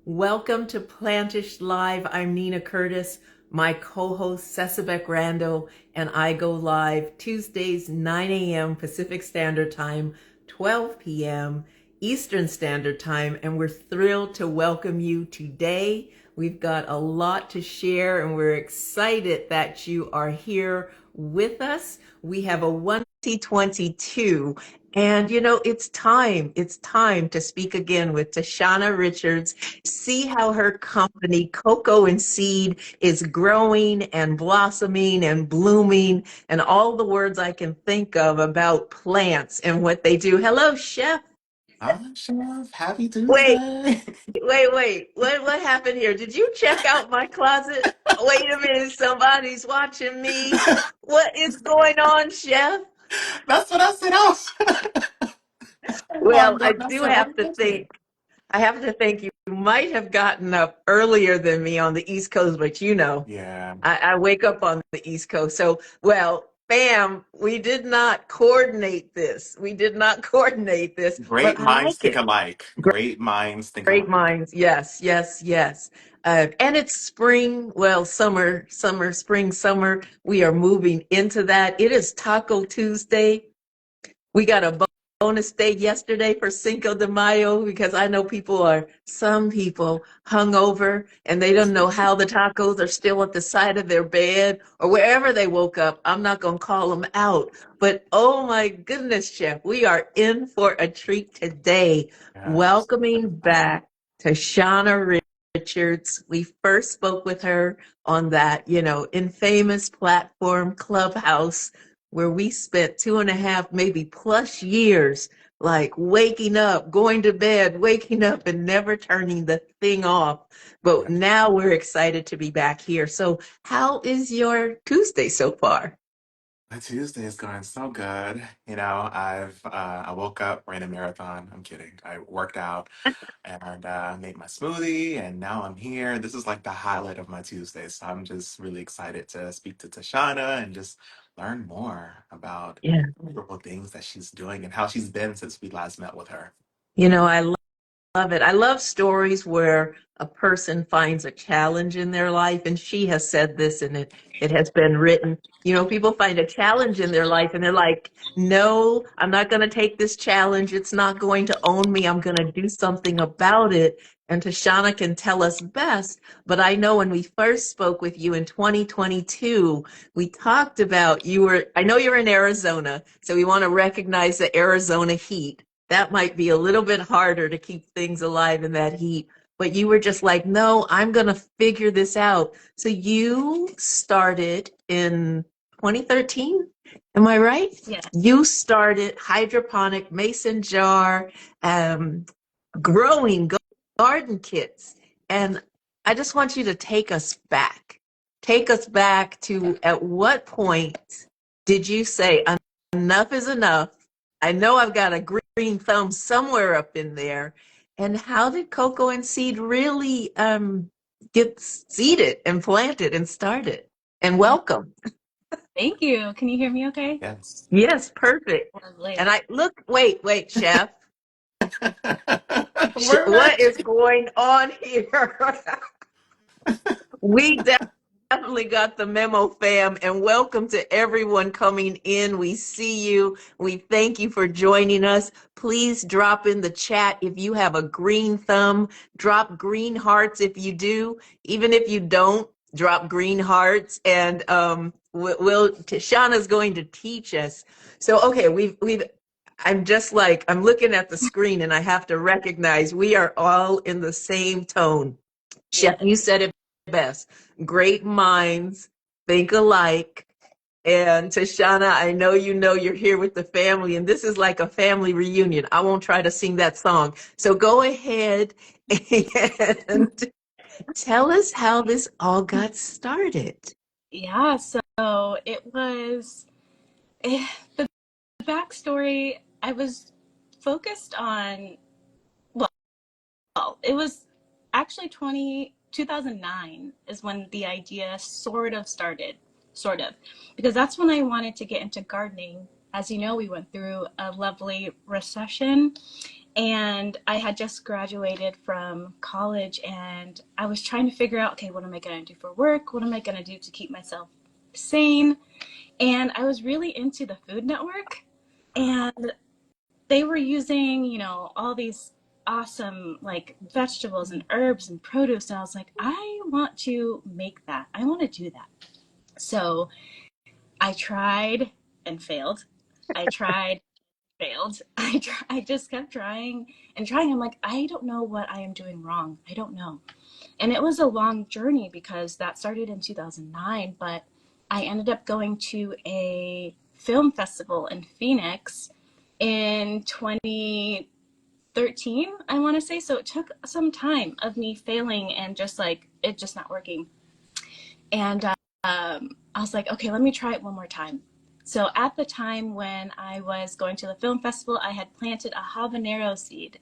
Welcome to Plantish Live. I'm Nina Curtis. My co-host Sesabek Rando and I go live Tuesdays 9 a.m. Pacific Standard Time, 12 p.m. Eastern Standard Time, and we're thrilled to welcome you today. We've got a lot to share and we're excited that you are here with us. We have a 2022 and it's time to speak again with Tishana Richards, see how her company, Coco Seed, is growing and blossoming and blooming, and all the words I can think of about plants and what they do. Hello, Chef. Hi, Chef. Happy Wait, Tuesday. wait. What happened here? Did you check out my closet? Wait a minute, somebody's watching me. What is going on, Chef? That's what I said. Oh my Well, I God, that's do what have I'm to thinking. think. I have to think you might have gotten up earlier than me on the East Coast, but Yeah. I wake up on the East Coast. So, well, bam, we did not coordinate this. We did not coordinate this, but Great I minds like think it. alike. Great minds think Great alike. minds. Yes. And it's spring, well, spring, summer. We are moving into that. It is Taco Tuesday. We got a bonus day yesterday for Cinco de Mayo because I know some people hungover and they don't know how the tacos are still at the side of their bed or wherever they woke up. I'm not going to call them out. But oh my goodness, Chef, we are in for a treat today. Yes. Welcoming back Tishana Richards. We first spoke with her on that, infamous platform Clubhouse where we spent 2.5, maybe plus years, like waking up, going to bed, waking up, and never turning the thing off. But Yeah. now we're excited to be back here. So, how is your Tuesday so far? My Tuesday is going so good. I woke up, ran a marathon. I'm kidding. I worked out and made my smoothie, and now I'm here. This is like the highlight of my Tuesday. So I'm just really excited to speak to Tashana and just learn more about Yeah. wonderful things that she's doing and how she's been since we last met with her. I love it. I love stories where a person finds a challenge in their life, and she has said this, and it has been written. People find a challenge in their life, and they're like, "No, I'm not going to take this challenge. It's not going to own me. I'm going to do something about it." And Tashana can tell us best. But I know when we first spoke with you in 2022, we talked about I know you're in Arizona, so we want to recognize the Arizona heat. That might be a little bit harder to keep things alive in that heat. But you were just like, no, I'm going to figure this out. So you started in 2013. Am I right? Yeah. You started hydroponic mason jar, um, growing garden kits. And I just want you to take us back. Take us back to at what point did you say, enough is enough? I know I've got a green thumb somewhere up in there. And how did Cocoa and Seed really get seeded and planted and started? And Yeah. welcome. Thank you. Can you hear me okay? Yes. Yes, perfect. Lovely. And I look, wait, Chef. What Mermaid. is going on here? We definitely got the memo, fam, and welcome to everyone coming in. We see you. We thank you for joining us. Please drop in the chat if you have a green thumb. Drop green hearts if you do. Even if you don't, drop green hearts. And Tashana's going to teach us. So, okay, I'm just like, I'm looking at the screen and I have to recognize we are all in the same tone. Chef, Yeah. you said it best. Great minds think alike. And Tashana, I know you're here with the family, and this is like a family reunion. I won't try to sing that song. So go ahead and tell us how this all got started. Yeah. So it was the backstory. I was focused on, well, it was actually 2009 is when the idea sort of started, sort of, because that's when I wanted to get into gardening. As you know, we went through a lovely recession And I had just graduated from college, and I was trying to figure out, okay, what am I going to do for work? What am I going to do to keep myself sane? And I was really into the Food Network, and they were using, all these awesome like vegetables and herbs and produce. And I was like, I want to make that. I want to do that. So I tried and failed. I tried, failed. I just kept trying and trying. I'm like, I don't know what I am doing wrong. I don't know. And it was a long journey because that started in 2009, but I ended up going to a film festival in Phoenix in 2013, I want to say. So it took some time of me failing and just like it just not working. And I was like, okay, let me try it one more time. So at the time when I was going to the film festival, I had planted a habanero seed,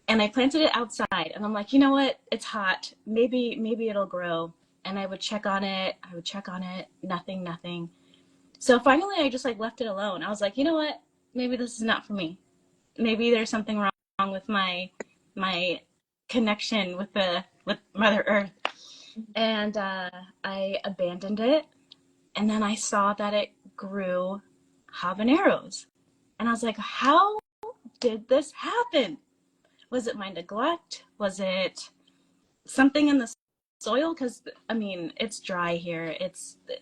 and I planted it outside. And I'm like, you know what? It's hot. Maybe it'll grow. And I would check on it. Nothing. So finally, I just like left it alone. I was like, you know what? Maybe this is not for me. Maybe there's something wrong with my connection with Mother Earth. And I abandoned it. And then I saw that it grew habaneros. And I was like, how did this happen? Was it my neglect? Was it something in the soil? Because I mean, it's dry here.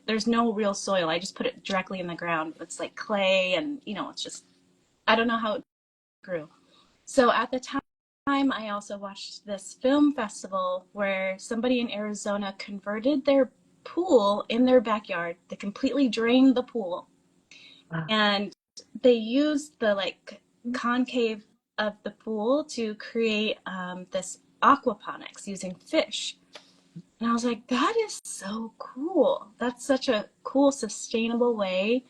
There's no real soil. I just put it directly in the ground. It's like clay, and it's just, I don't know how it grew. So at the time, I also watched this film festival where somebody in Arizona converted their pool in their backyard. They completely drained the pool, and they used the like concave of the pool to create this aquaponics using fish. And I was like, that is so cool. That's such a cool, sustainable way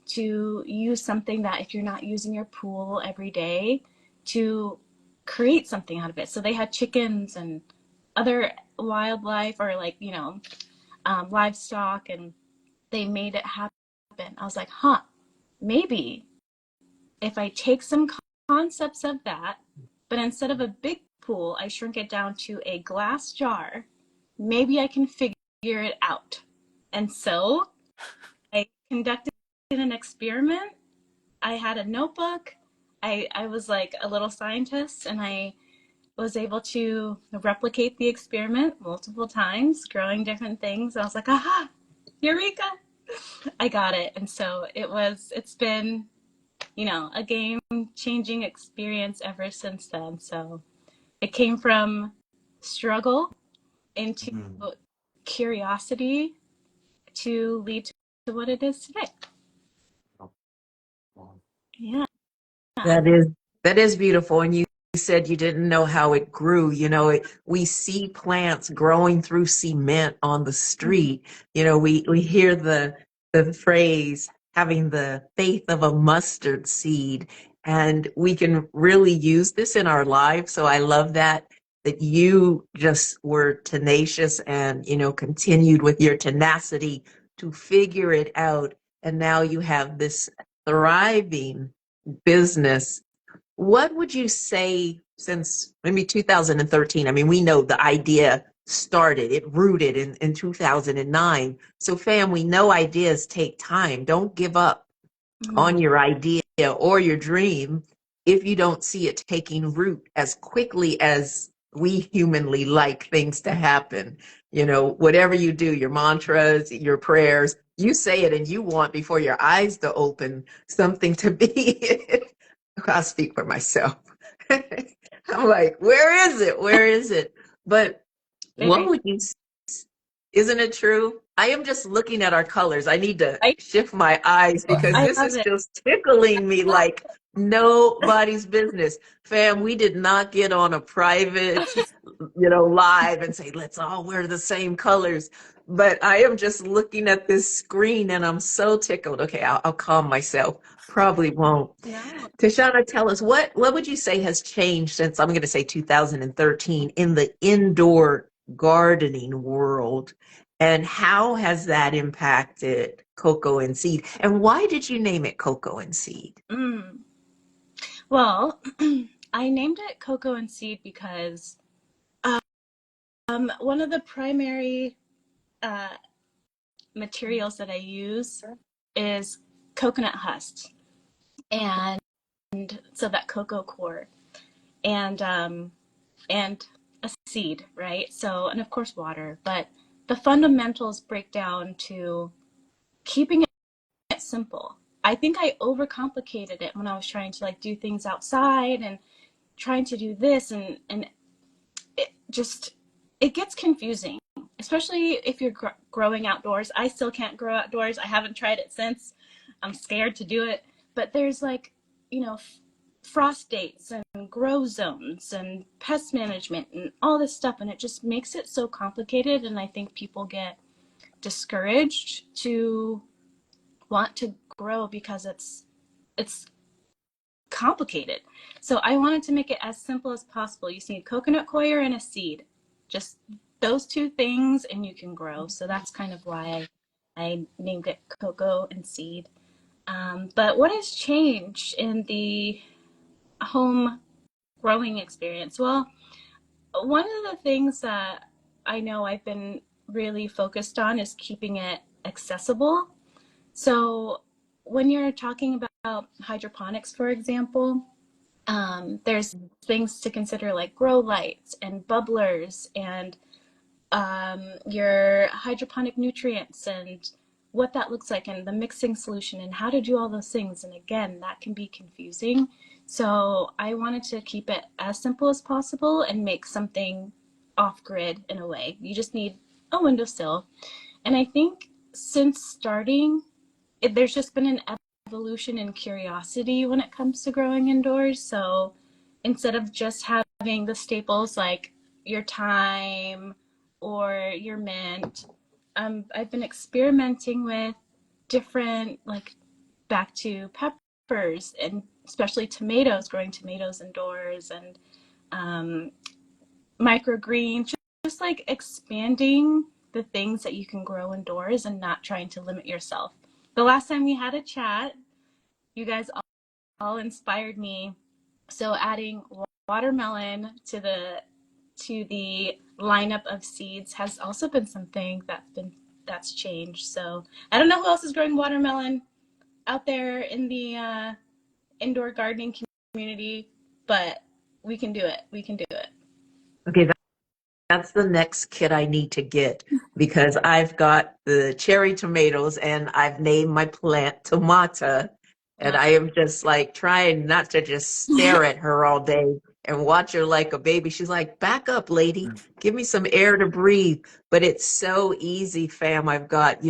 to use something that if you're not using your pool every day, to create something out of it. So they had chickens and other wildlife, or like, livestock, and they made it happen. I was like, maybe if I take some concepts of that, but instead of a big pool, I shrink it down to a glass jar, maybe I can figure it out. And so I conducted an experiment. I had a notebook. I was like a little scientist, and I was able to replicate the experiment multiple times, growing different things. I was like, aha, eureka, I got it. And so it's been, a game-changing experience ever since then. So it came from struggle into Mm. curiosity to lead to what it is today. Oh, well, Yeah. That is that is beautiful. And you said you didn't know how it grew. We see plants growing through cement on the street. We hear the phrase having the faith of a mustard seed, and we can really use this in our lives. So I love that you just were tenacious and continued with your tenacity to figure it out. And now you have this thriving business. What would you say, since maybe 2013? I mean, we know the idea started, it rooted in 2009. So, fam, we know ideas take time. Don't give up on your idea or your dream if you don't see it taking root as quickly as we humanly like things to happen. Whatever you do, your mantras, your prayers, you say it and you want before your eyes to open something to be. I'll speak for myself. I'm like, where is it? Where is it? But what Very. would you isn't it true? I am just looking at our colors. I need to I, shift my eyes because I this love is it. just tickling me like nobody's business. Fam, we did not get on a private, live and say, let's all wear the same colors. But I am just looking at this screen and I'm so tickled. Okay, I'll calm myself. Probably won't. No. Tishana, tell us what would you say has changed since, I'm going to say, 2013 in the indoor gardening world, and how has that impacted Coco and Seed? And why did you name it Coco and Seed? Mm. Well, I named it Coco and Seed because one of the primary uh, materials that I use is coconut husk, and so that cocoa coir, and and a seed, right? So, and of course water, but the fundamentals break down to keeping it simple. I think I overcomplicated it when I was trying to like do things outside and trying to do this, and it just it gets confusing, especially if you're growing outdoors. I still can't grow outdoors. I haven't tried it since. I'm scared to do it. But there's like, you know, frost dates and grow zones and pest management and all this stuff, and it just makes it so complicated. And I think people get discouraged to want to grow because it's complicated. So I wanted to make it as simple as possible. You just need coconut coir and a seed, just those two things, and you can grow. So that's kind of why I named it Coco and Seed. But what has changed in the home growing experience? Well, one of the things that I know I've been really focused on is keeping it accessible. So when you're talking about hydroponics, for example, there's things to consider like grow lights and bubblers and your hydroponic nutrients and what that looks like and the mixing solution and how to do all those things. And again, that can be confusing. So I wanted to keep it as simple as possible and make something off grid in a way. You just need a windowsill. And I think since starting, there's just been an evolution in curiosity when it comes to growing indoors. So instead of just having the staples like your thyme or your mint, I've been experimenting with different, like back to peppers and especially tomatoes, growing tomatoes indoors, and um, microgreens, just like expanding the things that you can grow indoors and not trying to limit yourself. The last time we had a chat, you guys all inspired me. So adding watermelon to the lineup of seeds has also been something that's changed. So I don't know who else is growing watermelon out there in the indoor gardening community, but we can do it. We can do it. Okay, that's the next kit I need to get because I've got the cherry tomatoes and I've named my plant Tomata. And I am just like trying not to just stare at her all day and watch her like a baby. She's like, back up, lady. Give me some air to breathe. But it's so easy, fam. I've got,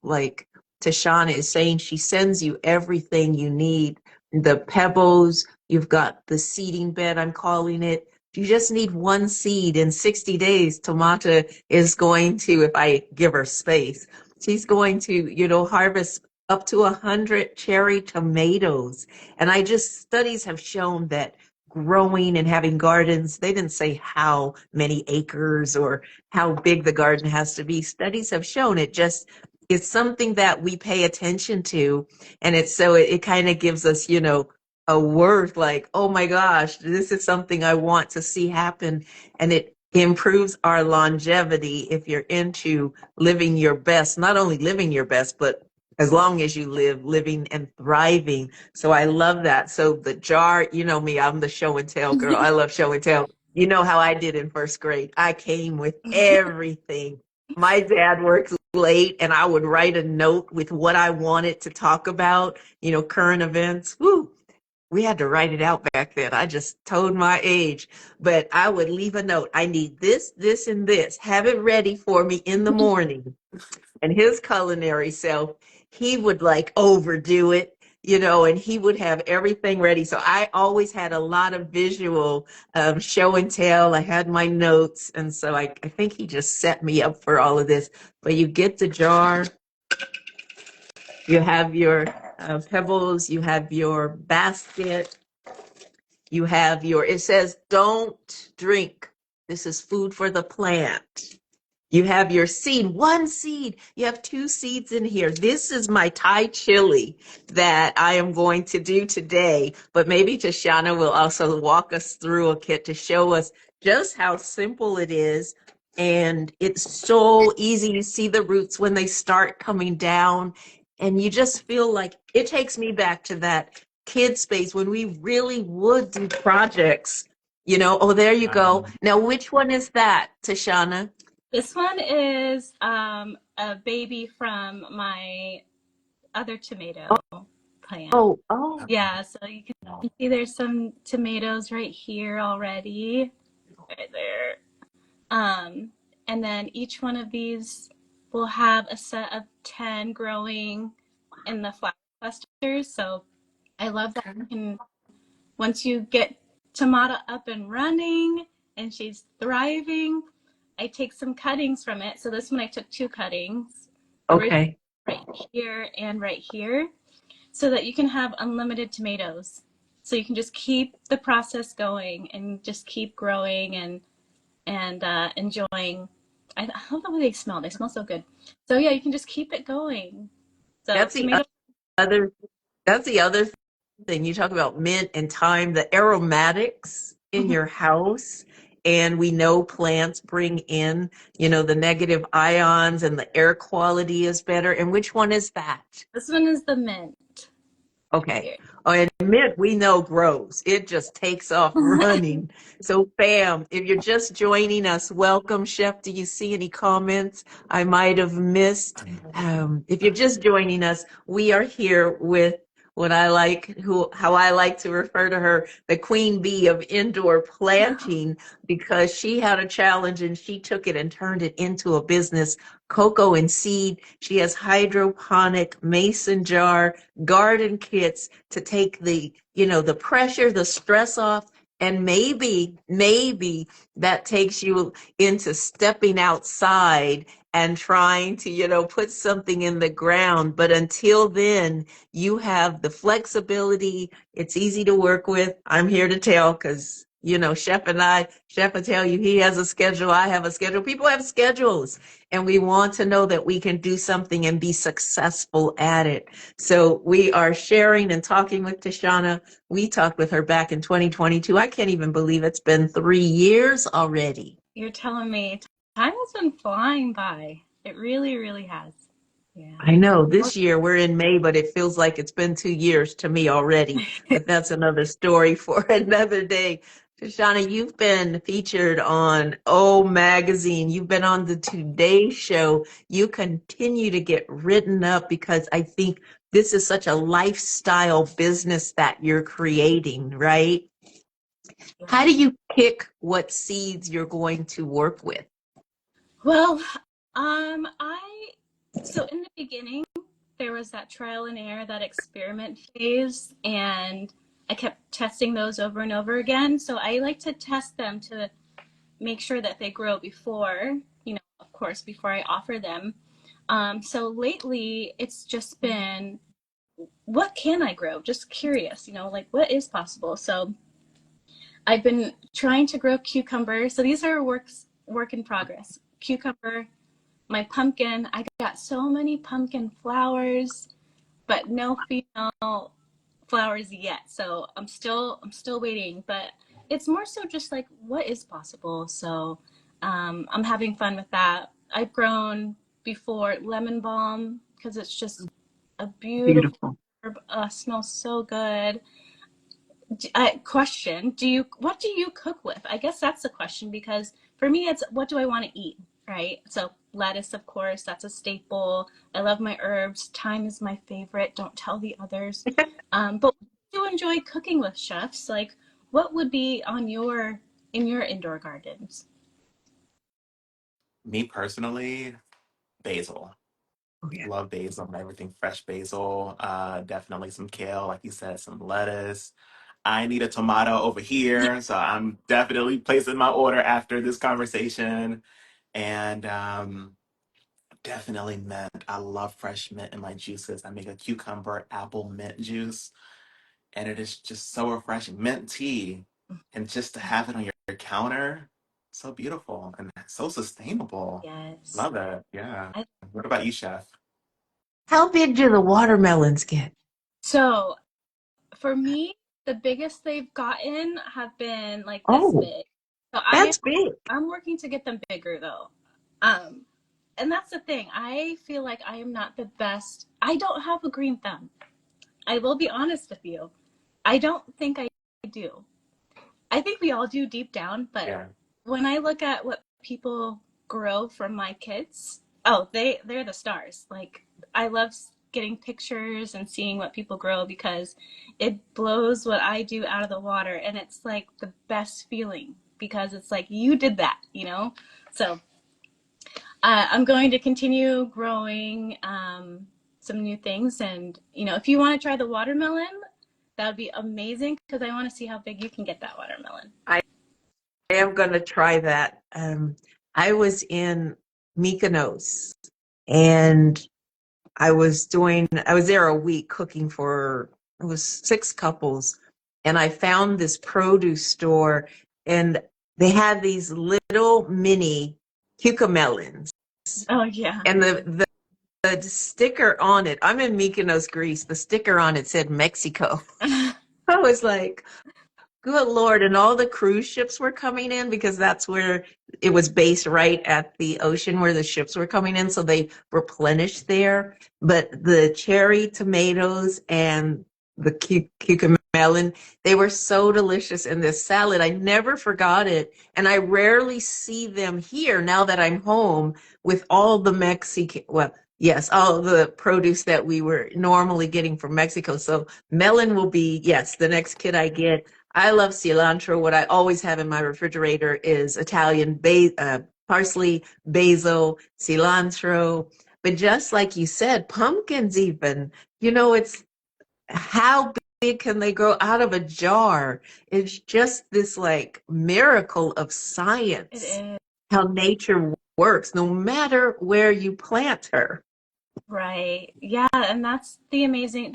like Tishana is saying, she sends you everything you need. The pebbles, you've got the seeding bed, I'm calling it. You just need one seed. In 60 days, Tomata is going to, if I give her space, she's going to, harvest up to 100 cherry tomatoes. And studies have shown that growing and having gardens, they didn't say how many acres or how big the garden has to be. Studies have shown it's something that we pay attention to. And it kind of gives us, a worth like, oh my gosh, this is something I want to see happen. And it improves our longevity if you're into living your best, not only living your best, but as long as you living and thriving. So I love that. So the jar, you know me, I'm the show and tell girl. I love show and tell. You know how I did in first grade. I came with everything. My dad works late and I would write a note with what I wanted to talk about, current events. Woo, we had to write it out back then. I just told my age, but I would leave a note. I need this, this, and this. Have it ready for me in the morning. And his culinary self, he would like overdo it, and he would have everything ready. So I always had a lot of visual show and tell. I had my notes. And so I think he just set me up for all of this. But you get the jar, you have your pebbles, you have your basket, you have it says, don't drink. This is food for the plant. You have your seed, one seed. You have two seeds in here. This is my Thai chili that I am going to do today. But maybe Tishana will also walk us through a kit to show us just how simple it is. And it's so easy to see the roots when they start coming down. And you just feel like it takes me back to that kid space when we really would do projects. You know, oh, there you go. Now, which one is that, Tishana? This one is a baby from my other tomato plant. Oh, Yeah, so you can see there's some tomatoes right here already, right there. And then each one of these will have a set of 10 growing in the flower clusters. So I love that you can, once you get tomato up and running and she's thriving, I take some cuttings from it. So this one I took 2 cuttings, originally okay. right here and right here, so that you can have unlimited tomatoes. So you can just keep the process going and just keep growing and enjoying. I love the way they smell. They smell so good. So yeah, you can just keep it going. So That's the tomato. other that's the other thing. You talk about mint and thyme, the aromatics in Mhm. your house. And we know plants bring in, the negative ions and the air quality is better. And which one is that? This one is the mint. Okay. Here. Oh, and mint we know grows. It just takes off running. So, bam, if you're just joining us, welcome, Chef. Do you see any comments I might have missed? If you're just joining us, we are here with what I like, how I like to refer to her, the queen bee of indoor planting, because she had a challenge and she took it and turned it into a business. Coco Seed. She has hydroponic mason jar garden kits to take the pressure, the stress off. And maybe that takes you into stepping outside and trying to, put something in the ground. But until then, you have the flexibility. It's easy to work with. I'm here to tell because, Chef will tell you he has a schedule. I have a schedule. People have schedules and we want to know that we can do something and be successful at it. So we are sharing and talking with Tishana. We talked with her back in 2022. I can't even believe it's been 3 years already. You're telling me time has been flying by. It really, really has. Yeah. I know this year we're in May, but it feels like it's been 2 years to me already. But that's another story for another day. Tishana, you've been featured on O Magazine. You've been on the Today Show. You continue to get written up because I think this is such a lifestyle business that you're creating, right? How do you pick what seeds you're going to work with? Well, I so in the beginning there was that trial and error, that experiment phase, and I kept testing those over and over again. So I like to test them to make sure that they grow before, of course, before I offer them. So lately, it's just been, what can I grow? Just curious, like what is possible. So I've been trying to grow cucumber. So these are work in progress. Cucumber, my pumpkin. I got so many pumpkin flowers, but no female flowers yet. So I'm still waiting, but it's more so just like what is possible. So I'm having fun with that. I've grown before lemon balm because it's just a beautiful Beautiful. herb. Smells so good. Question: what do you cook with? I guess that's the question because for me, it's what do I want to eat, right? So lettuce, of course, that's a staple. I love my herbs. Thyme is my favorite. Don't tell the others. But do you enjoy cooking with chefs? Like, what would be on in your indoor gardens? Me personally, basil. Oh, yeah. Love basil and everything fresh basil. Definitely some kale, like you said, some lettuce. I need a tomato over here, so I'm definitely placing my order after this conversation. And definitely mint. I love fresh mint in my juices. I make a cucumber apple mint juice, and it is just so refreshing. Mint tea, and just to have it on your counter, So beautiful and so sustainable. Yes. Love it. Yeah. I, What about you, Chef? How big do the watermelons get? so for me, the biggest they've gotten have been like this Oh, big. So that's big. I'm working to get them bigger though. Um, and that's the thing. I feel like I am not the best. I don't have a green thumb. I will be honest with you. I don't think I do. I think we all do deep down, but Yeah. when I look at what people grow from my kids, oh, they're the stars. Like I love getting pictures and seeing what people grow because it blows what I do out of the water, and it's like the best feeling because it's like you did that, you know. So I'm going to continue growing some new things, and you know, if you want to try the watermelon, that would be amazing because I want to see how big you can get that watermelon. I am going to try that. I was in Mykonos and I was there a week cooking for, it was 6 couples. And I found this produce store and they had these little mini cucamelons. Oh yeah. And the sticker on it, I'm in Mykonos, Greece, the sticker on it said Mexico. I was like, good Lord. And all the cruise ships were coming in because that's where it was based, right at the ocean where the ships were coming in. So they replenished there. But the cherry tomatoes and the cucumber melon, they were so delicious in this salad. I never forgot it. And I rarely see them here now that I'm home with all the Mexican, well, yes, all the produce that we were normally getting from Mexico. So melon will be, yes, the next kit I get. I love cilantro. What I always have in my refrigerator is Italian parsley, basil, cilantro. But just like you said, pumpkins even, it's how big can they grow out of a jar? It's just this like miracle of It science, is. how nature works, no matter where you plant her. Right. Yeah, and that's the amazing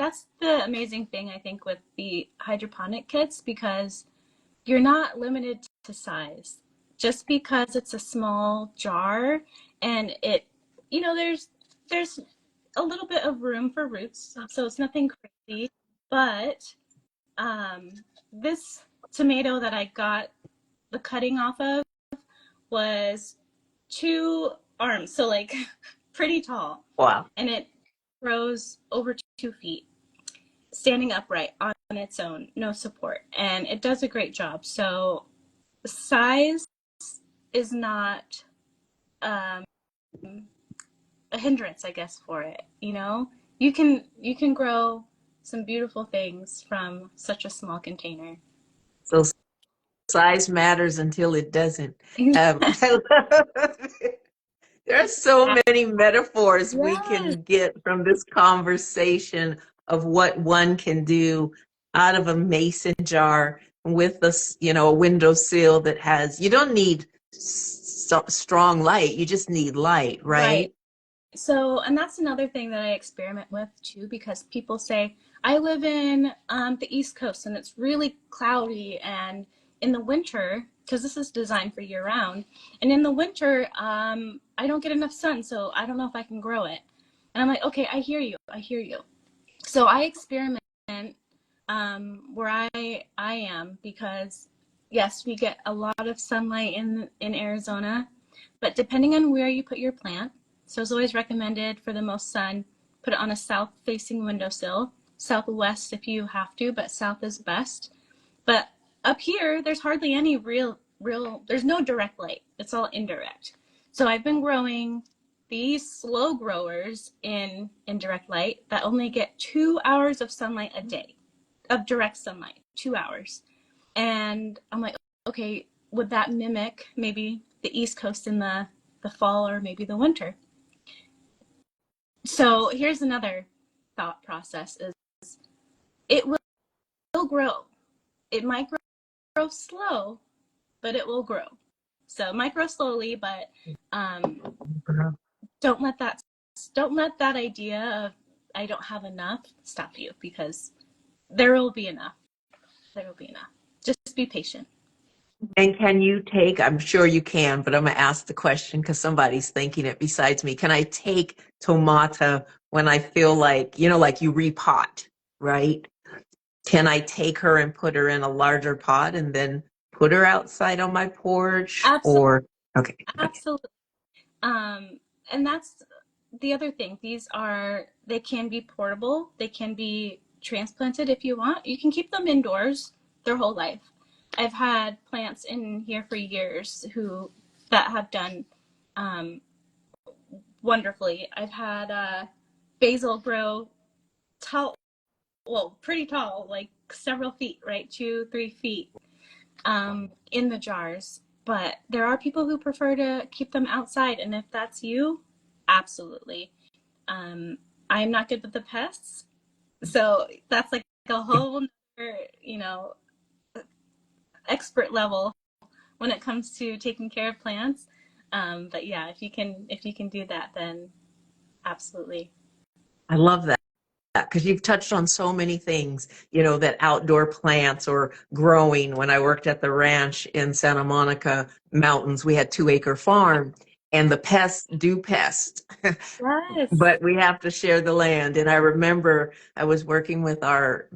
thing I think with the hydroponic kits because you're not limited to size. Just because it's a small jar and there's a little bit of room for roots, so it's nothing crazy. But um this tomato that I got the cutting off of was 2 arms, so like pretty tall, Wow. and it grows over 2 feet, standing upright on its own, no support, and it does a great job. So size is not um, a hindrance, I guess, for it. You can grow some beautiful things from such a small container. So size matters until it doesn't. I love it. There are so many metaphors we Yes, can get from this conversation of what one can do out of a mason jar with a windowsill that you don't need strong light. You just need light, right. right? So, and that's another thing that I experiment with too, because people say, I live in the East Coast and it's really cloudy, and in the winter, because this is designed for year round, and in the winter, I don't get enough sun, so I don't know if I can grow it. And I'm like, okay, I hear you, I hear you. So I experiment where I am because yes, we get a lot of sunlight in Arizona, but depending on where you put your plant, so it's always recommended for the most sun, put it on a south facing windowsill, southwest if you have to, but south is best. But up here, there's hardly any real there's no direct light. It's all indirect. So I've been growing these slow growers in indirect light that only get 2 hours of sunlight a day, of direct sunlight, 2 hours. And I'm like, okay, would that mimic maybe the East Coast in the fall or maybe the winter? So here's another thought process: is it will grow. It might grow slow, but it will grow. So it might grow slowly, but um, don't let that don't let that idea of I don't have enough stop you, because there will be enough. There will be enough. Just be patient. And can you take, I'm sure you can, but I'm going to ask the question because somebody's thinking it besides me. Can I take tomata when I feel like, like you repot, right? Can I take her and put her in a larger pot and then put her outside on my porch? Absolutely. Or, okay, okay. Absolutely. And that's the other thing. They can be portable. They can be transplanted if you want. You can keep them indoors their whole life. I've had plants in here for years that have done um, wonderfully. I've had basil grow tall, well, pretty tall, like several feet, right? 2, 3 feet in the jars. But there are people who prefer to keep them outside. And if that's you, absolutely. Um, I'm not good with the pests. So that's like a whole other, expert level when it comes to taking care of plants. But yeah, if you can do that, then absolutely. I love that. Because you've touched on so many things, that outdoor plants or growing. When I worked at the ranch in Santa Monica Mountains, we had 2-acre farm, and the pests do pest. Yes. But we have to share the land. And I remember I was working with our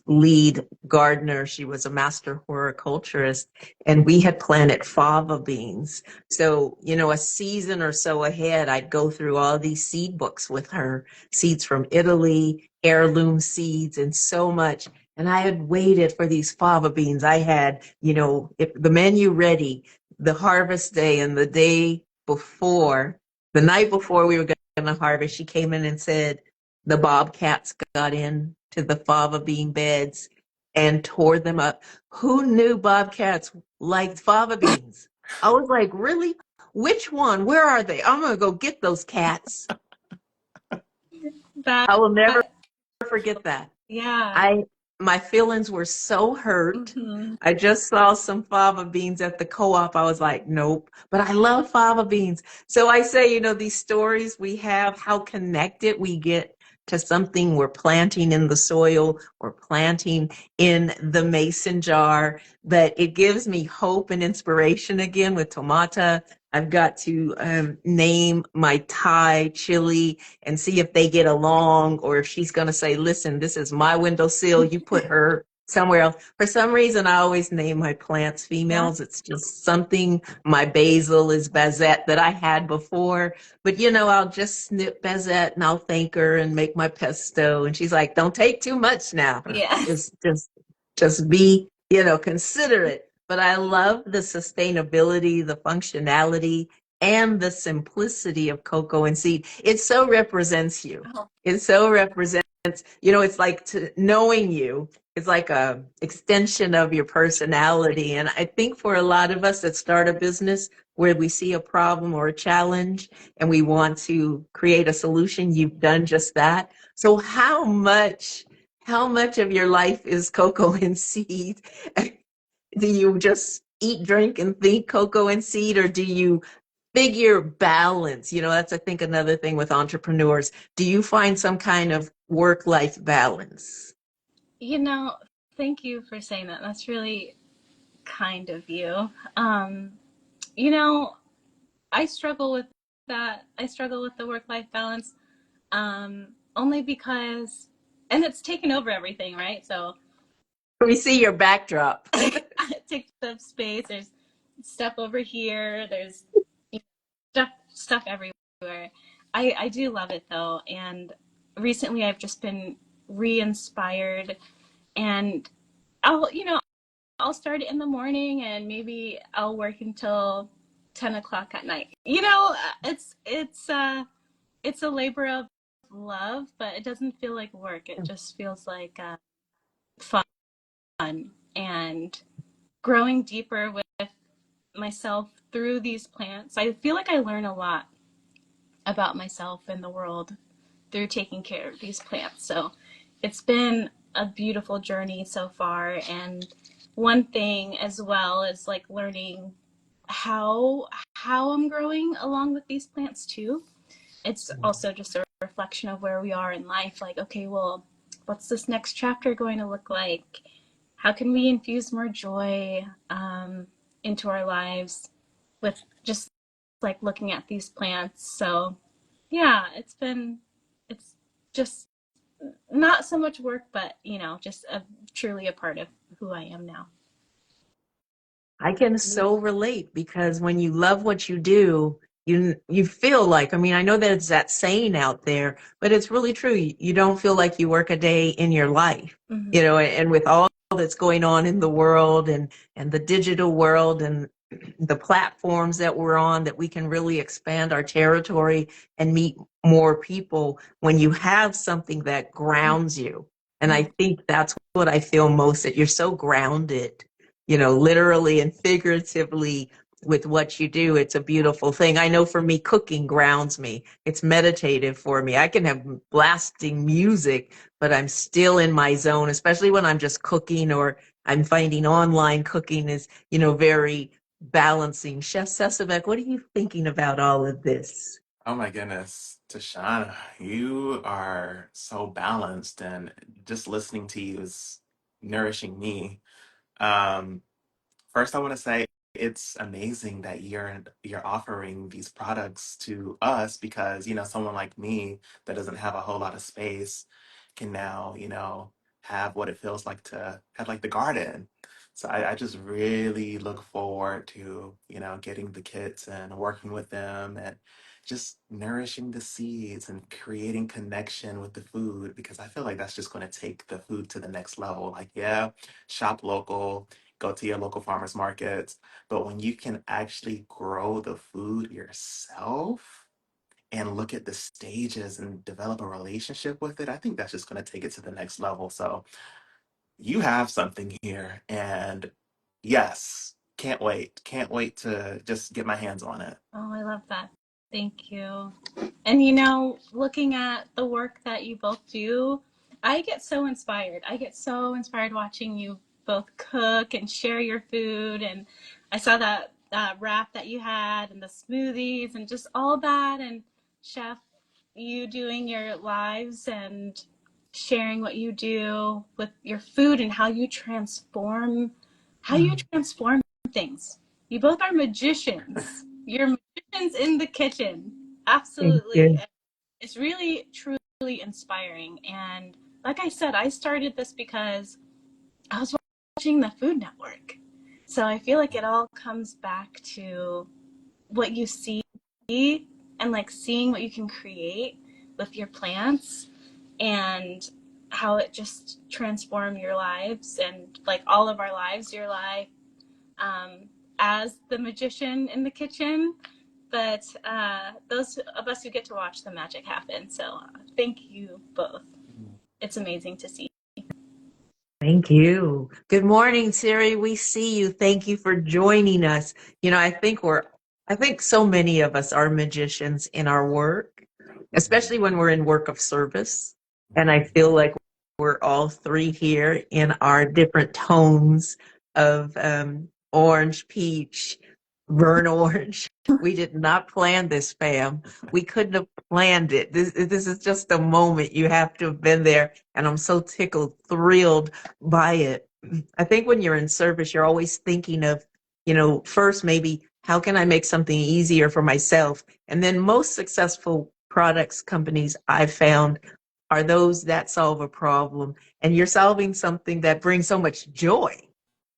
lead gardener. She was a master horticulturist, and we had planted fava beans. So, a season or so ahead, I'd go through all these seed books with her, seeds from Italy, heirloom seeds, and so much. And I had waited for these fava beans. I had, if the menu ready, the harvest day and the day before, the night before we were going to harvest, she came in and said the bobcats got in to the fava bean beds and tore them up. Who knew bobcats liked fava beans? I was like, really? Which one? Where are they? I'm going to go get those cats. That, I will never forget that. yeah. I My feelings were so hurt. Hmm. I just saw some fava beans at the co-op. I was like, nope. But I love fava beans. So I say, these stories we have, how connected we get to something we're planting in the soil or planting in the mason jar. But it gives me hope and inspiration again with tomata. I've got to name my Thai chili and see if they get along or if she's going to say, listen, this is my windowsill. You put her somewhere else. For some reason, I always name my plants Yeah. females. It's just something. My basil is Bazette that I had before. But, I'll just snip Bazette and I'll thank her and make my pesto. And she's like, don't take too much now. Yeah. Just be, considerate. But I love the sustainability, the functionality, and the simplicity of cocoa and seed. It so represents you. Oh, It so represents, it's like knowing you. It's like a extension of your personality. And I think for a lot of us that start a business where we see a problem or a challenge and we want to create a solution, you've done just that. So how much of your life is cocoa and seed? Do you just eat, drink, and think cocoa and seed, or do you figure balance? That's, I think, another thing with entrepreneurs. Do you find some kind of work-life balance? you know, thank you for saying that. That's really kind of you. Um, you know, I struggle with that. I struggle with the work-life balance, only because, and it's taken over everything, right? So We see your backdrop. it takes up space. There's stuff over here. There's stuff everywhere. I do love it though, and recently I've just been re-inspired, and I'll start it in the morning, and maybe I'll work until 10 o'clock at night. It's a labor of love, but it doesn't feel like work. It just feels like fun and growing deeper with myself through these plants. I feel like I learn a lot about myself and the world through taking care of these plants. So it's been a beautiful journey so far. And one thing as well is like learning how I'm growing along with these plants too. It's also just a reflection of where we are in life. Like, okay, well, what's this next chapter going to look like? how can we infuse more joy into our lives with just like looking at these plants. So yeah, it's just not so much work, but just truly a part of who I am now. I can so relate because when you love what you do, you feel like, I mean, I know that it's that saying out there, but it's really true. You don't feel like you work a day in your life, Mm-hmm. and with all that's going on in the world and the digital world and the platforms that we're on, that we can really expand our territory and meet more people when you have something that grounds you. And I think that's what I feel most, that you're so grounded, literally and figuratively with what you do. It's a beautiful thing. I know for me, cooking grounds me. It's meditative for me. I can have blasting music, but I'm still in my zone, especially when I'm just cooking, or I'm finding online cooking is, very balancing. Chef Sesabek, what are you thinking about all of this? Oh my goodness, Tishana, you are so balanced, and just listening to you is nourishing me. Um, First, I want to say it's amazing that you're offering these products to us, because someone like me that doesn't have a whole lot of space can now have what it feels like to have like the garden. So I just really look forward to getting the kits and working with them and just nourishing the seeds and creating connection with the food, because I feel like that's just going to take the food to the next level. Like, yeah, shop local, go to your local farmers markets. But when you can actually grow the food yourself and look at the stages and develop a relationship with it, I think that's just going to take it to the next level. So you have something here. And yes, can't wait. Can't wait to just get my hands on it. Oh, I love that. Thank you. And looking at the work that you both do, I get so inspired. I get so inspired watching you both cook and share your food. And I saw that wrap that you had and the smoothies and just all that. And Chef, you doing your lives and sharing what you do with your food and how you transform things. You both are magicians. You're magicians in the kitchen. Thank Absolutely. you. It's really, truly inspiring. And like I said, I started this because I was watching the Food Network. So I feel like it all comes back to what you see and like seeing what you can create with your plants and how it just transform your lives and like all of our lives, your life um, as the magician in the kitchen, but those of us who get to watch the magic happen. So thank you both. It's amazing to see. Thank you. Good morning, Siri. We see you. Thank you for joining us. I think so many of us are magicians in our work, especially when we're in work of service. And I feel like we're all three here in our different tones of orange, peach, burnt orange. We did not plan this, fam. We couldn't have planned it. This is just a moment. You have to have been there. And I'm so tickled, thrilled by it. I think when you're in service, you're always thinking of, first maybe how can I make something easier for myself? And then most successful products companies I've found are those that solve a problem. And you're solving something that brings so much joy.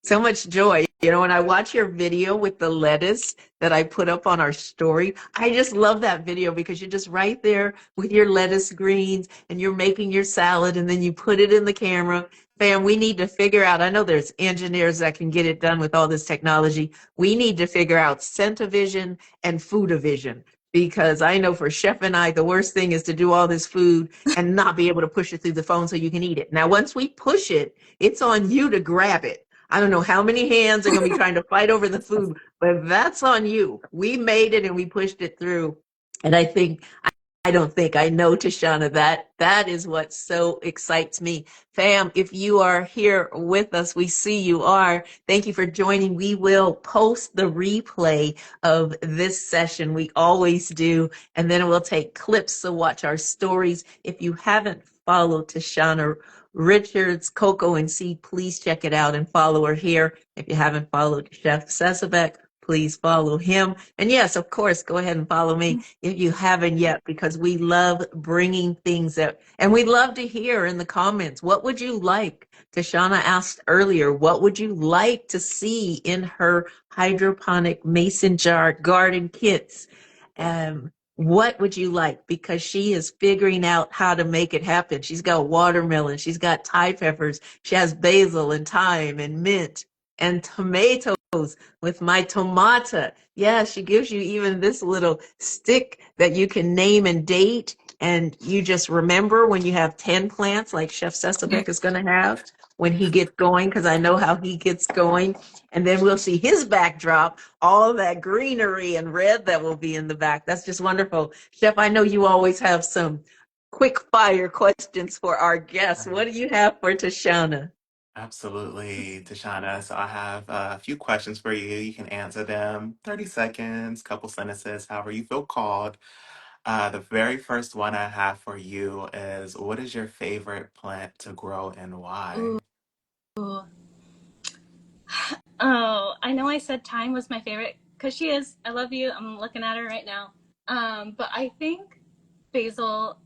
So much joy. When I watch your video with the lettuce that I put up on our story, I just love that video because you're just right there with your lettuce greens and you're making your salad and then you put it in the camera. Fam, we need to figure out, I know there's engineers that can get it done with all this technology. We need to figure out scent-o-vision and food-o-vision, because I know for Chef and I, the worst thing is to do all this food and not be able to push it through the phone so you can eat it. Now, once we push it, it's on you to grab it. I don't know how many hands are going to be trying to fight over the food, but that's on you. We made it and we pushed it through. And I don't think, I know, Tishana, that is what so excites me. Fam, if you are here with us, we see you are. Thank you for joining. We will post the replay of this session. We always do. And then we'll take clips to watch our stories. If you haven't followed Tishana Richards, Coco and Seed. Please check it out and follow her here. If you haven't followed Chef Sesabek, please follow him. And yes, of course, go ahead and follow me if you haven't yet, because we love bringing things that, and we love to hear in the comments, what would you like? Tishana asked earlier, what would you like to see in her hydroponic mason jar garden kits? What would you like? Because she is figuring out how to make it happen. She's got watermelon, she's got Thai peppers, she has basil and thyme and mint and tomatoes with my tomata. Yeah, she gives you even this little stick that you can name and date. And you just remember when you have 10 plants, like Chef Sesabek is going to have when he gets going, because I know how he gets going. And then we'll see his backdrop, all that greenery and red that will be in the back. That's just wonderful. Chef, I know you always have some quick fire questions for our guests. What do you have for Tishana? Absolutely, Tashana. So I have a few questions for you. You can answer them 30 seconds, couple sentences, however you feel called. The very first one I have for you is, what is your favorite plant to grow and why? Ooh. Oh, I know I said thyme was my favorite because she is. I love you. I'm looking at her right now. But I think basil.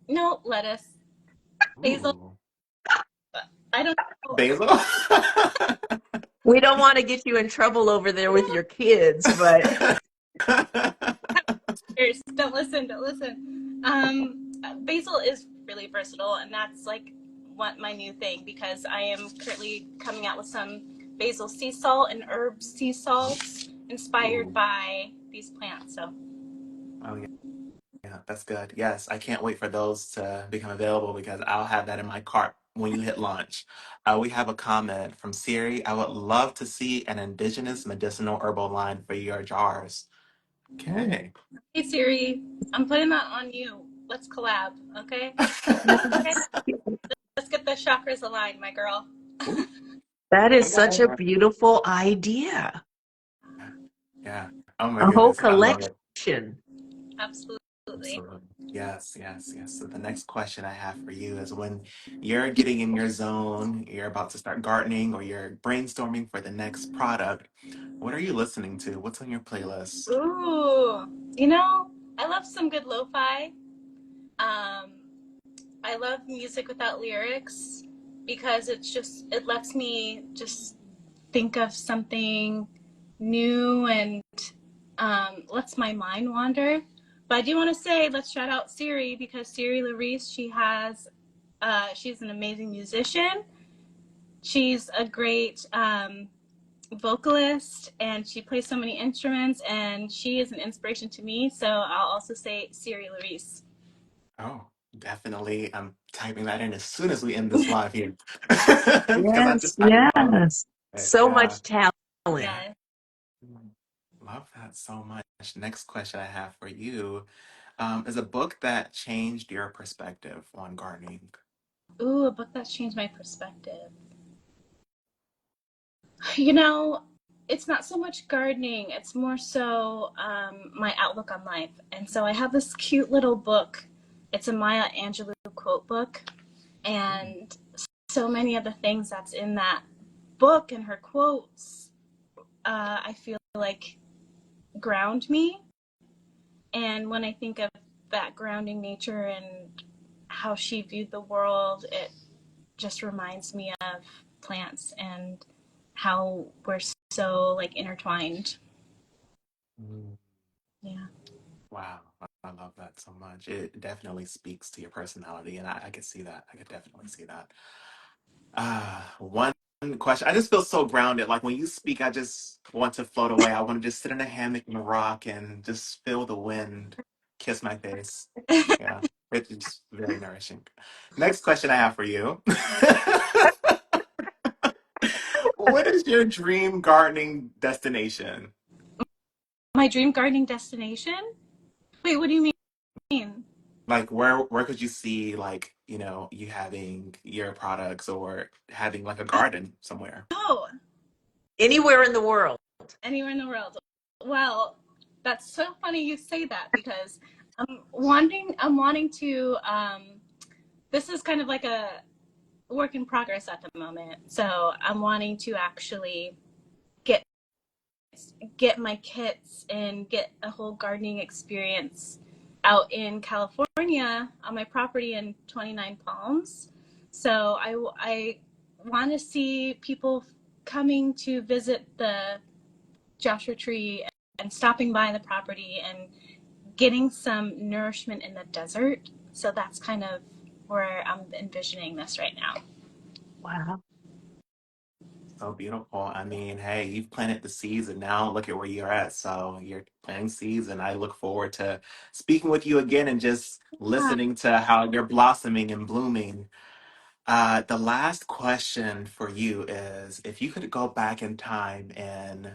No, lettuce. Basil. Ooh, I don't know. basil? We don't want to get you in trouble over there with your kids, but Don't listen. Don't listen. Basil is really versatile, and that's like what my new thing, because I am currently coming out with some basil sea salt and herb sea salts inspired Ooh, by these plants. So, oh yeah, yeah, that's good. Yes, I can't wait for those to become available because I'll have that in my cart when you hit launch. We have a comment from Siri. I would love to see an indigenous medicinal herbal line for your jars. Okay. hey Siri, I'm putting that on you. Let's collab, okay? Okay, let's get the chakras aligned, my girl. Ooh, that is such a okay. beautiful idea. Yeah. Oh my A whole goodness. I love it. collection. Absolutely. Absolutely. Yes, yes, yes. So the next question I have for you is, when you're getting in your zone, you're about to start gardening or you're brainstorming for the next product, what are you listening to? What's on your playlist? Ooh, I love some good lo-fi. Um, I love music without lyrics because it lets me just think of something new and lets my mind wander. But I do want to say, let's shout out Siri, because Siri Larice, she's an amazing musician. She's a great vocalist, and she plays so many instruments, and she is an inspiration to me. So I'll also say Siri Larice. Oh, definitely. I'm typing that in as soon as we end this live here. Because Yes, I love yes. it. So Yeah. much talent. Yeah. Yes. Love that so much. Next question I have for you is a book that changed your perspective on gardening. Ooh, a book that's changed my perspective. You know, it's not so much gardening, it's more so my outlook on life. And so I have this cute little book. It's a Maya Angelou quote book. Mm, And so many of the things that's in that book and her quotes, I feel like ground me. And when I think of that grounding nature and how she viewed the world, it just reminds me of plants and how we're so like intertwined. mm. Yeah. Wow, I love that so much. It definitely speaks to your personality, and I could see that. I could definitely see that. One question. I just feel so grounded. Like when you speak, I just want to float away. I want to just sit in a hammock and rock and just feel the wind kiss my face. Yeah, it's just very nourishing. Next question I have for you. What is your dream gardening destination? My dream gardening destination? Wait, what do you mean? Like where could you see, like, you having your products or having like a garden somewhere? Oh, Anywhere in the world. anywhere in the world. Well, that's so funny you say that, because I'm wanting to this is kind of like work in progress at the moment. So I'm wanting to actually get get my kits and get a whole gardening experience out in California on my property in 29 Palms. So I want to see people coming to visit the Joshua Tree and stopping by the property and getting some nourishment in the desert. So that's kind of where I'm envisioning this right now. Wow. So beautiful. I mean, hey, you've planted the seeds and now look at where you're at. So you're planting seeds, and I look forward to speaking with you again and just listening to how you're blossoming and blooming. The last question for you is if you could go back in time and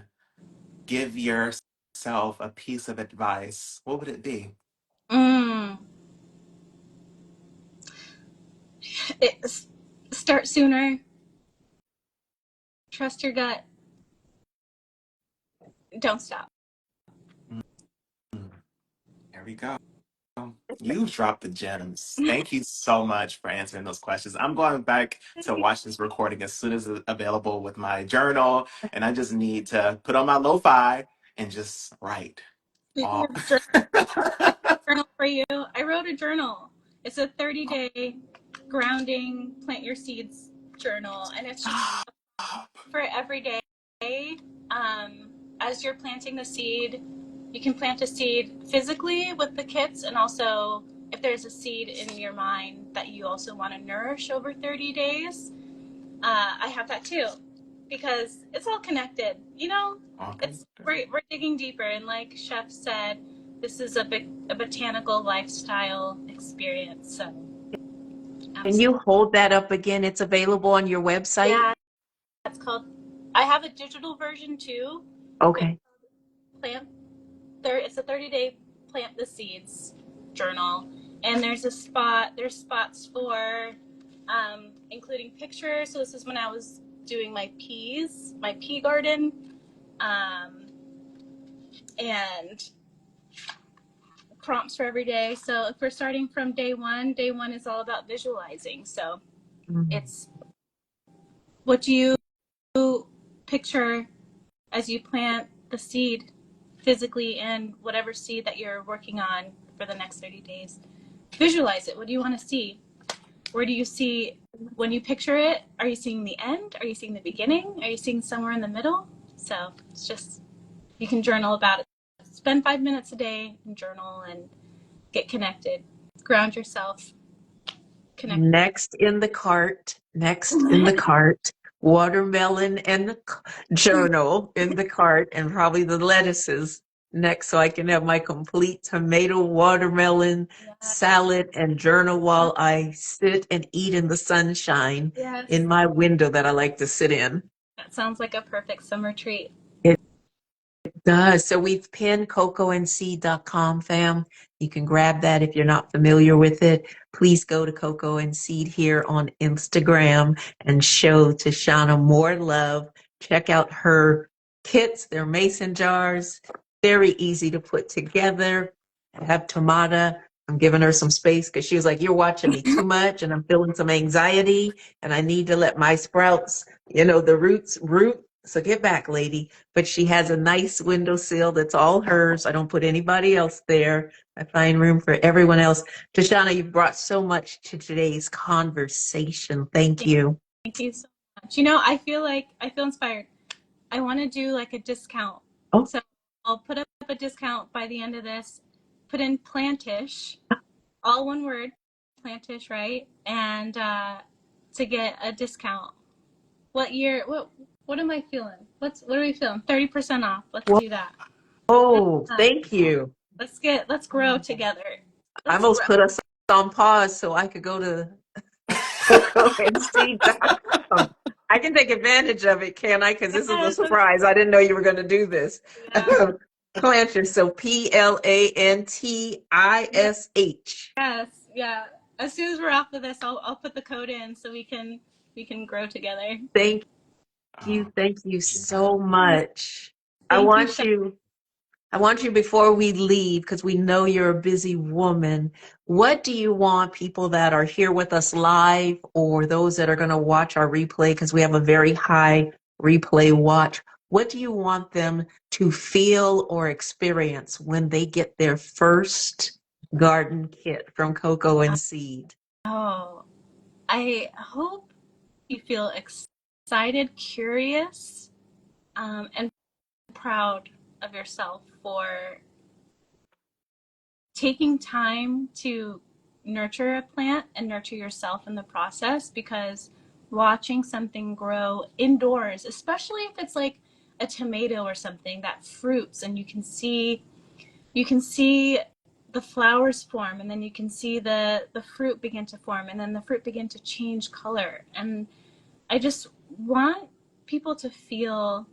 give yourself a piece of advice, what would it be? Mm. It, start sooner. Trust your gut. Don't stop. Mm, there we go. You dropped the gems. Thank you so much for answering those questions. I'm going back to watch this recording as soon as it's available with my journal, and I just need to put on my lo-fi and just write. Speaking All. of journal for you, I wrote a journal. It's a 30-day grounding, plant your seeds journal, and it's just for every day. Um, as you're planting the seed, you can plant a seed physically with the kits, and also if there's a seed in your mind that you also want to nourish over 30 days, I have that too, because it's all connected. You know, Okay. it's we're digging deeper, and like Chef said, this is a botanical lifestyle experience. So, Can you absolutely, hold that up again? It's available on your website? yeah. It's called. I have a digital version too. It's Okay. plant. It's a 30-day plant the seeds journal, and there's spots for including pictures. So this is when I was doing my pea garden, um, and prompts for every day. So if we're starting from day one is all about visualizing. So Mhm. it's what do you picture as you plant the seed physically in whatever seed that you're working on for the next 30 days. Visualize it. What do you want to see? Where do you see when you picture it? Are you seeing the end? Are you seeing the beginning? Are you seeing somewhere in the middle? So it's just, you can journal about it. Spend 5 minutes a day and journal and get connected. Ground yourself. Connect. Next in the cart, next in the cart, watermelon and the journal in the cart, and probably the lettuces next, so I can have my complete tomato watermelon salad and journal while I sit and eat in the sunshine in Yes. my window that I like to sit in. That sounds like a perfect summer treat. Does. So we've pinned cocoandseed.com, fam. You can grab that if you're not familiar with it. Please go to Coco and Seed here on Instagram and show Tishana more love. Check out her kits. They're mason jars. Very easy to put together. I have Tamada. I'm giving her some space because she was like, "You're watching me too much and I'm feeling some anxiety and I need to let my sprouts, the roots root. So get back, lady." But she has a nice windowsill that's all hers. I don't put anybody else there. I find room for everyone else. Tashana, you've brought so much to today's conversation. Thank you. Thank you so much. I feel inspired. I want to do like a discount. Oh, So I'll put up a discount by the end of this. Put in plantish, all one word, plantish, right? And to get a discount. What year? What am I feeling? What are we feeling? 30% off. Let's do that. whoa, Uh, thank you. let's grow together. I Let's almost grow. put us on pause so I could go to cocoandseed.com. I can take advantage of it, can I? Because this is a Yes, surprise. I didn't know you were going to do this. yeah, Plantish, so yeah, Plantish. yes, yeah. As soon as we're off of this, I'll put the code in so we can grow together. Thank Oh, Thank you yeah. so much. I Thank you, want Chef. you. I want you, before we leave, because we know you're a busy woman, what do you want people that are here with us live or those that are going to watch our replay, because we have a very high replay watch, what do you want them to feel or experience when they get their first garden kit from Coco and Seed? Oh, I hope you feel excited, curious, and proud of yourself for taking time to nurture a plant and nurture yourself in the process, because watching something grow indoors, especially if it's like a tomato or something that fruits and you can see the flowers form, and then you can see the fruit begin to form, and then the fruit begin to change color. And I just want people to feel,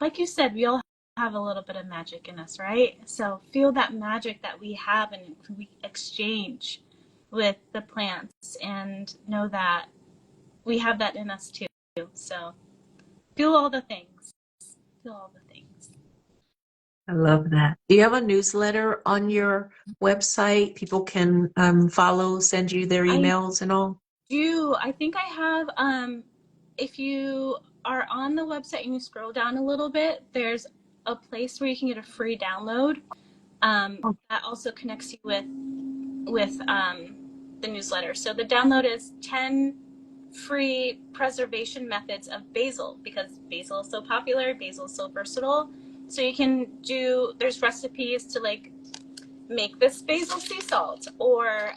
like you said, we all have a little bit of magic in us, right? So feel that magic that we have and we exchange with the plants, and know that we have that in us too. So feel all the things. Feel all the things. I love that. Do you have a newsletter on your website? People can follow, send you their I emails and all? do. I think I have, if you are on the website and you scroll down a little bit, there's a place where you can get a free download. That also connects you with the newsletter. So the download is 10 free preservation methods of basil, because basil is so popular, basil is so versatile. So you can do, there's recipes to like make this basil sea salt, or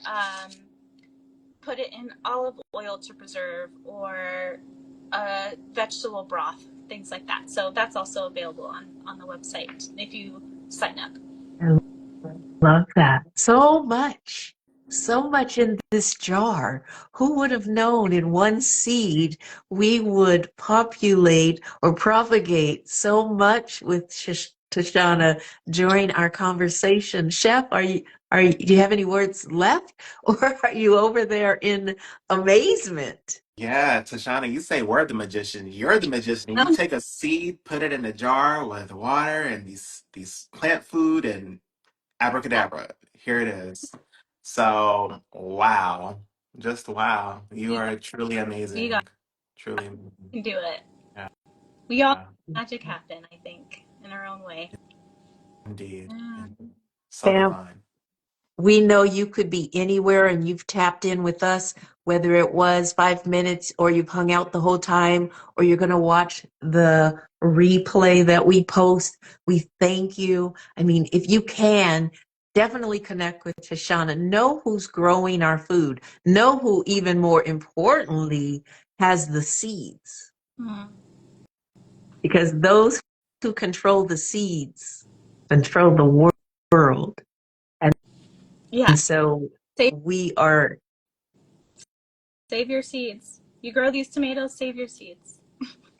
put it in olive oil to preserve, or vegetable broth, things like that. So that's also available on the website if you sign up. I love that. So much in this jar. Who would have known in one seed we would populate or propagate so much with Tishana during our conversation? Chef, do you have any words left, or are you over there in amazement? Yeah, Tashana, you say we're the magician. You're the magician. You Oh, take a seed, put it in a jar with water and these plant food, and abracadabra. Here it is. So, wow. Just wow. You you are truly got amazing. Truly amazing. can do it. Yeah, We all yeah, magic happen, I think, in our own way. indeed. Yeah. So divine. We know you could be anywhere and you've tapped in with us, whether it was 5 minutes or you've hung out the whole time or you're going to watch the replay that we post. We thank you. I mean, if you can, definitely connect with Tishana. Know who's growing our food. Know who, even more importantly, has the seeds. Mm. Because those who control the seeds control the world. Yeah. And so Save, we are. save your seeds. You grow these tomatoes, save your seeds.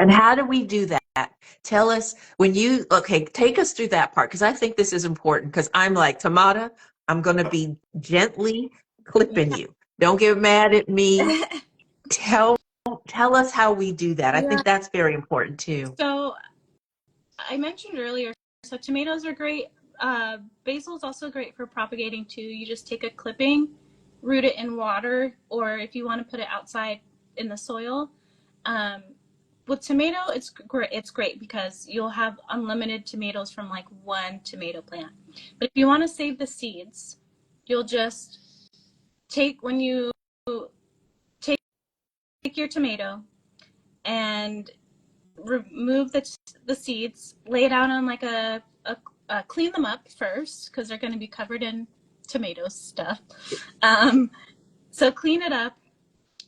And how do we do that? Tell us okay, take us through that part, because I think this is important, because I'm like, Tamara, I'm going to be gently clipping Yeah. you. Don't get mad at me. Tell, tell us how we do that. I Yeah. think that's very important too. So I mentioned earlier, so tomatoes are great. Basil is also great for propagating too. You just take a clipping, root it in water, or if you want to put it outside in the soil. Um, with tomato, it's great. It's great because you'll have unlimited tomatoes from like one tomato plant. But if you want to save the seeds, you'll just take, when you take your tomato and remove the seeds, lay it out on like clean them up first because they're going to be covered in tomato stuff. Um, so clean it up,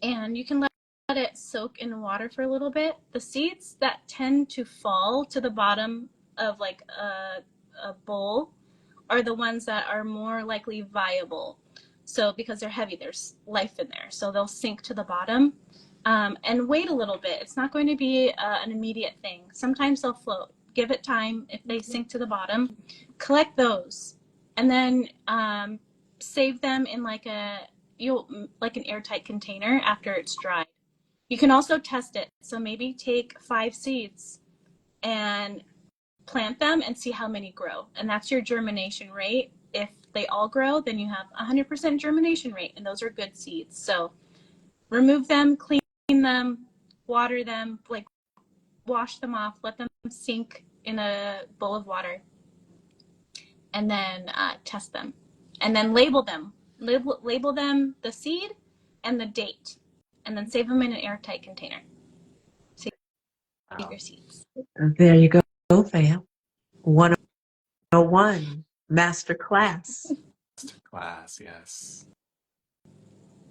and you can let it soak in water for a little bit. The seeds that tend to fall to the bottom of like a bowl are the ones that are more likely viable. So because they're heavy, there's life in there. So they'll sink to the bottom. And wait a little bit. It's not going to be an immediate thing. Sometimes they'll float. Give it time. If they sink to the bottom, collect those, and then save them in like an airtight container after it's dried. You can also test it. So maybe take 5 seeds and plant them and see how many grow. And that's your germination rate. If they all grow, then you have 100% germination rate, and those are good seeds. So remove them, clean them, water them, like wash them off, let them sink in a bowl of water, and then test them. And then label them. Label them the seed and the date, and then save them in an airtight container. Save Wow. your seeds. There you go, fam. 101 master class. Class, yes.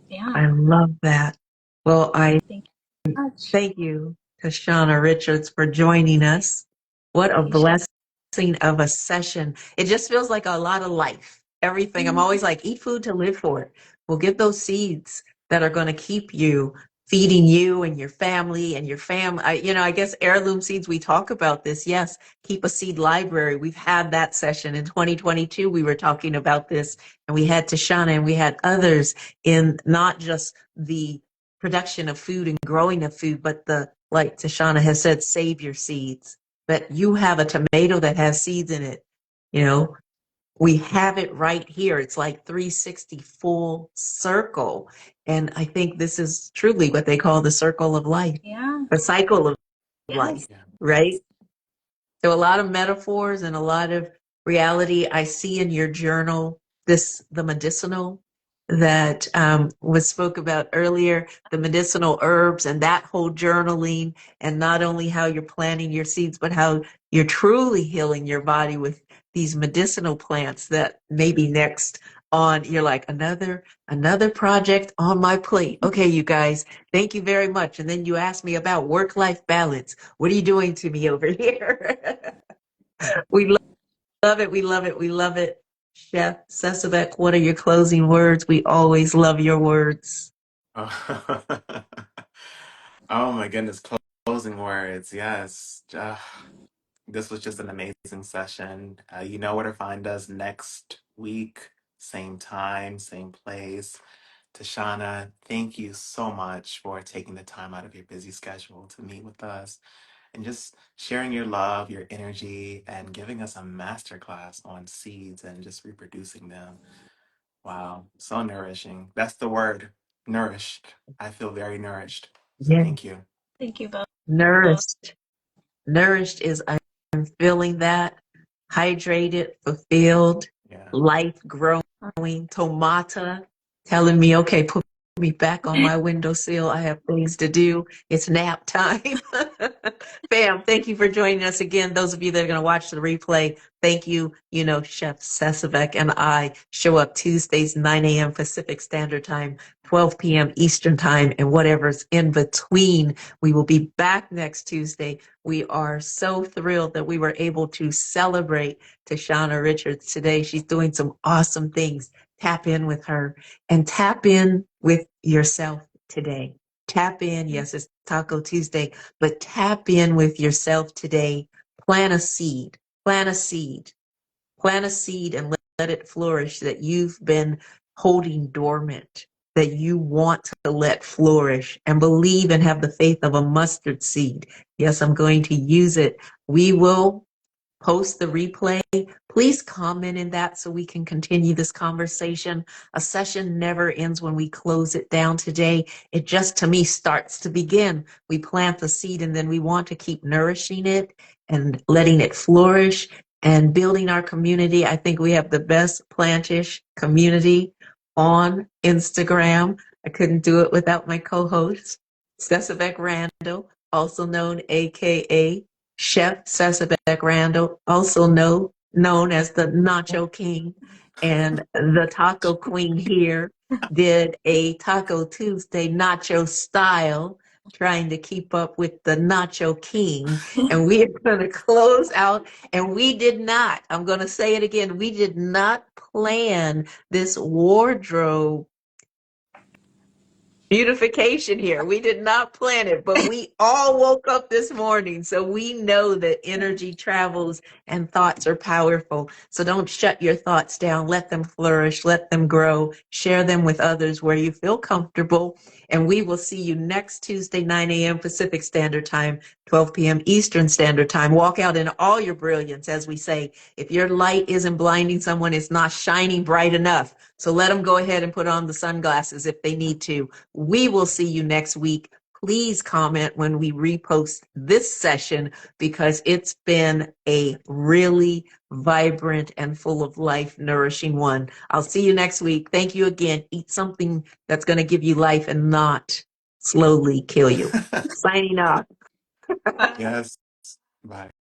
Yeah. I love that. Well, I Thank you so much. thank you, Tishana Richards, for joining us. What a Thank you, Chef. blessing of a session. It just feels like a lot of life. Everything. I'm always like, eat food to live for. Well, give those seeds that are going to keep you feeding you and your family and your family. I guess heirloom seeds, we talk about this. Yes, keep a seed library. We've had that session in 2022. We were talking about this, and we had Tishana and we had others in not just the production of food and growing of food, but like Tishana has said, save your seeds. That you have a tomato that has seeds in it. We have it right here. It's like 360 full circle. And I think this is truly what they call the circle of life, Yeah. the cycle of Yes. life, Yeah. right? So a lot of metaphors and a lot of reality. I see in your journal the medicinal that was spoke about earlier, the medicinal herbs and that whole journaling, and not only how you're planting your seeds, but how you're truly healing your body with these medicinal plants that maybe next on you're like another project on my plate. Okay, you guys, thank you very much. And then you asked me about work-life balance. What are you doing to me over here? We love it. We love it. We love it. Chef Sesabek, what are your closing words? We always love your words. Oh, oh my goodness, closing words. Yes. This was just an amazing session. You know where to find us next week, same time, same place. Tashana, thank you so much for taking the time out of your busy schedule to meet with us and just sharing your love, your energy, and giving us a masterclass on seeds and just reproducing them. Wow, so nourishing. That's the word, nourished. I feel very nourished. So Yeah. thank you. Thank you both. Nourished. Nourished is I'm feeling that. Hydrated, fulfilled, Yeah. life growing, tomata telling me, okay, put me back on my windowsill. I have things to do. It's nap time. Fam, thank you for joining us again. Those of you that are going to watch the replay, thank you. Chef Sesavec and I show up Tuesdays, 9 a.m. Pacific Standard Time, 12 p.m. Eastern Time, and whatever's in between. We will be back next Tuesday. We are so thrilled that we were able to celebrate Tishana Richards today. She's doing some awesome things. Tap in with her and tap in with yourself today. Tap in. Yes, it's Taco Tuesday, but tap in with yourself today. Plant a seed. Plant a seed. Plant a seed and let it flourish that you've been holding dormant, that you want to let flourish, and believe and have the faith of a mustard seed. Yes, I'm going to use it. We will post the replay. Please comment in that so we can continue this conversation. A session never ends when we close it down today. It just, to me, starts to begin. We plant the seed and then we want to keep nourishing it and letting it flourish and building our community. I think we have the best plantish community on Instagram. I couldn't do it without my co-host, Cecibek Randall, also known AKA Chef Sesabek Randall, also known as the Nacho King, and the Taco Queen here did a Taco Tuesday nacho style, trying to keep up with the Nacho King. And we are going to close out. And we did not, I'm going to say it again, we did not plan this wardrobe Beautification here. We did not plan it, but we all woke up this morning. So we know that energy travels and thoughts are powerful. So don't shut your thoughts down. Let them flourish. Let them grow. Share them with others where you feel comfortable. And we will see you next Tuesday, 9 a.m. Pacific Standard Time, 12 p.m. Eastern Standard Time. Walk out in all your brilliance, as we say. If your light isn't blinding someone, it's not shining bright enough. So let them go ahead and put on the sunglasses if they need to. We will see you next week. Please comment when we repost this session because it's been a really vibrant and full of life, nourishing one. I'll see you next week. Thank you again. Eat something that's going to give you life and not slowly kill you. Signing off. Bye. Yes. Bye.